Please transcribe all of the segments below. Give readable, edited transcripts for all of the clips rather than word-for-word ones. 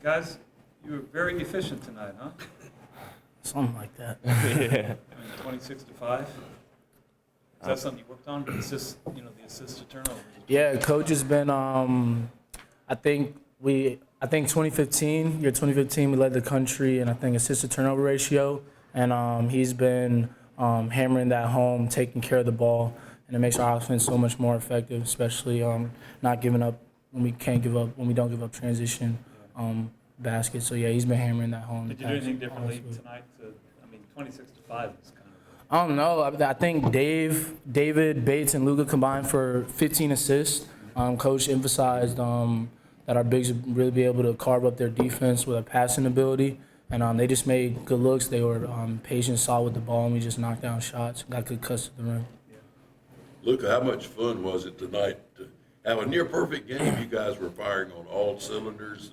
Guys, you were very efficient tonight, huh? Something like that. Yeah. 26-5. Is that something you worked on? The assist to turnovers. Yeah, coach has been. I think 2015, year 2015, we led the country, and I think assist to turnover ratio, and he's been hammering that home, taking care of the ball, and it makes our offense so much more effective, especially not giving up when we don't give up transition baskets. So yeah, he's been hammering that home. Did you do anything differently tonight? 26-5 is kind of. I don't know. I think David, Bates, and Luka combined for 15 assists. Coach emphasized that our bigs would really be able to carve up their defense with a passing ability, and they just made good looks. They were patient, solid with the ball, and we just knocked down shots, got good cuts to the rim. Luka, how much fun was it tonight to have a near-perfect game? You guys were firing on all cylinders.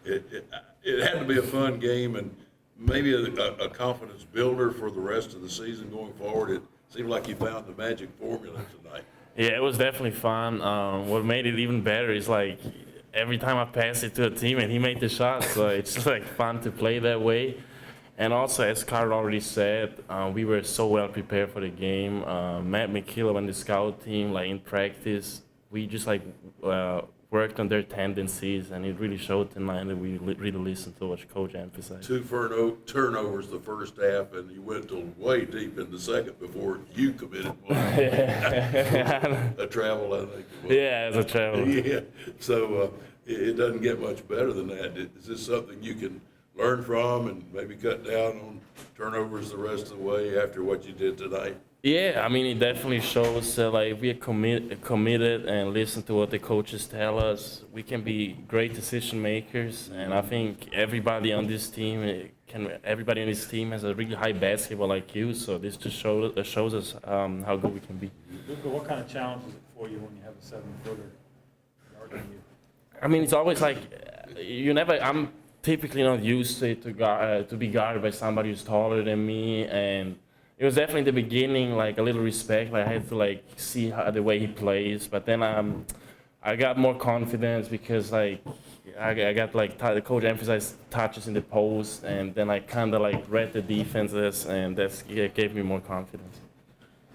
It had to be a fun game and maybe a confidence builder for the rest of the season going forward. It seemed like you found the magic formula tonight. Yeah, it was definitely fun. What made it even better is like every time I passed it to a team and he made the shot, so it's just like fun to play that way. And also, as Carl already said, we were so well prepared for the game. Matt McKillop and the scout team, like in practice, we just like worked on their tendencies, and it really showed tonight that we really listened to what Coach emphasized. 2 turnovers the first half, and you went till way deep in the second before you committed one. A travel, I think. Yeah, as a travel. Yeah, so it doesn't get much better than that. Is this something you can learn from and maybe cut down on turnovers the rest of the way after what you did tonight? Yeah, I mean, it definitely shows like if we are committed and listen to what the coaches tell us, we can be great decision makers. And I think everybody on this team has a really high basketball IQ. So this just shows us how good we can be. Luka, what kind of challenge is it for you when you have a 7-footer guarding you? I mean, it's always like I'm typically not used to be guarded by somebody who's taller than me, and it was definitely in the beginning like a little respect. Like I had to like see the way he plays, but then I got more confidence because like I got like the coach emphasized touches in the post, and then I kind of like read the defenses, and it gave me more confidence.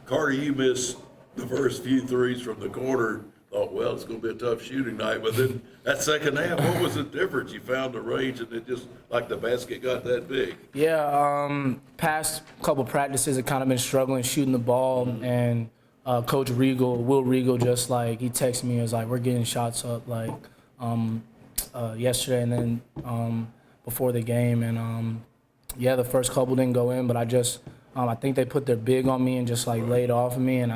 Carter, you missed the first few threes from the corner. Thought, well, it's going to be a tough shooting night. But then that second half, what was the difference? You found the range, and it just like the basket got that big. Yeah, past couple practices, I've kind of been struggling shooting the ball, and Coach Will Regal, just like he texted me, was like, we're getting shots up like yesterday, and then before the game, and the first couple didn't go in, but I think they put their big on me and just like laid off of me, and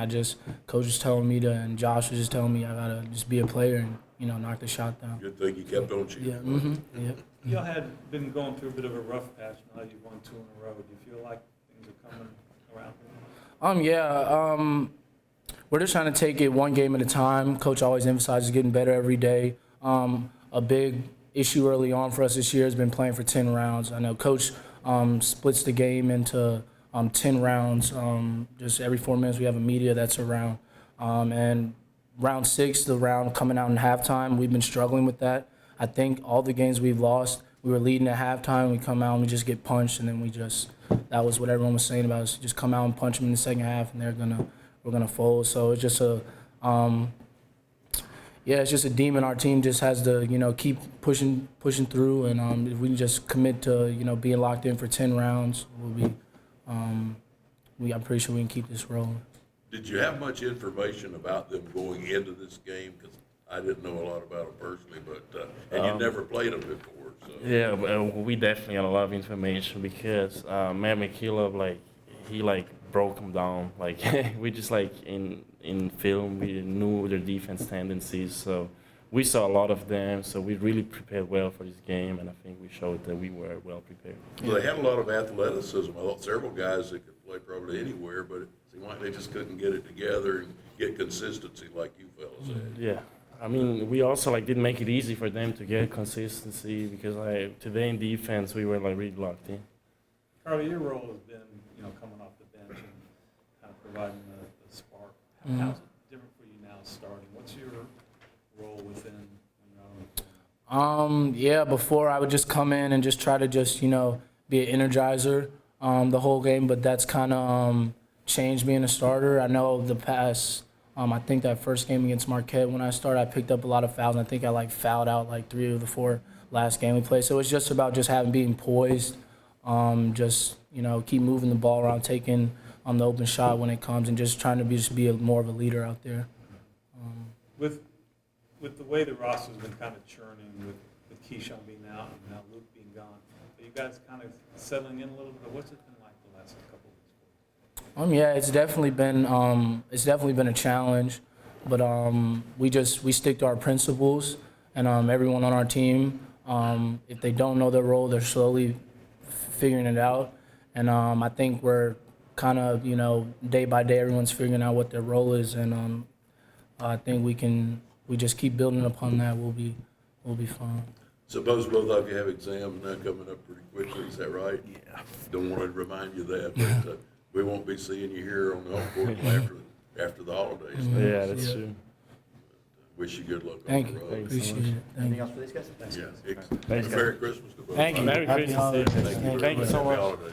Coach was telling me and Josh was just telling me I gotta just be a player and knock the shot down. Good thing you kept on shooting. Yeah. Y'all had been going through a bit of a rough patch. Now you've won 2 in a row. Do you feel like things are coming around? We're just trying to take it one game at a time. Coach always emphasizes getting better every day. A big issue early on for us this year has been playing for 10 rounds. I know Coach splits the game into 10 rounds. Just every 4 minutes we have a media that's around. And round 6, the round coming out in halftime, we've been struggling with that. I think all the games we've lost, we were leading at halftime, we come out and we just get punched, and then that was what everyone was saying about us. Just come out and punch them in the second half, and we're gonna fold. So it's just it's just a demon. Our team just has to, keep pushing through, and if we can just commit to, being locked in for 10 rounds, we'll be. I'm pretty sure we can keep this rolling. Did you have much information about them going into this game? Because I didn't know a lot about them personally, but and you never played them before. So. Yeah, we definitely got a lot of information because Matt McKillop, he broke them down. Like we just in film, we knew their defense tendencies, so we saw a lot of them. So we really prepared well for this game, and I think we showed that we were well prepared. Well, they had a lot of athleticism. I thought several guys that could play probably anywhere, but it seemed like they just couldn't get it together and get consistency like you fellas had. Yeah. I mean, we also didn't make it easy for them to get consistency because today in defense we were really locked in. Carly, your role has been, coming off the bench and kind of providing the spark. How's it different for you now starting? What's your role within when you're on the Yeah, before I would just come in and just try to just, be an energizer the whole game, but that's kind of changed being a starter. I know the past, I think that first game against Marquette, when I started, I picked up a lot of fouls, and I think I fouled out 3 of the 4 last game we played. So it's just about just being poised, just, keep moving the ball around, taking the open shot when it comes, and just trying to be more of a leader out there. With the way the roster's been kind of churning with Keyshawn being out and now Luke being gone, are you guys kind of settling in a little bit? What's it been like the last couple of weeks? Yeah, it's definitely been a challenge, but we stick to our principles, and everyone on our team, if they don't know their role, they're slowly figuring it out, and I think we're kind of day by day everyone's figuring out what their role is, and I think we just keep building upon that. We'll be fine. Suppose both of you have exams now coming up pretty quickly, is that right? Yeah. Don't want to remind you that, but we won't be seeing you here on the home court until after the holidays. Yeah, that's true. Wish you good luck on Thank the you. road. Appreciate it. Thank Anything you. else for these guys? Yeah. Thanks, Merry Christmas to both. Thank you. Merry Happy Christmas. holidays. Thank you so Happy much. holidays.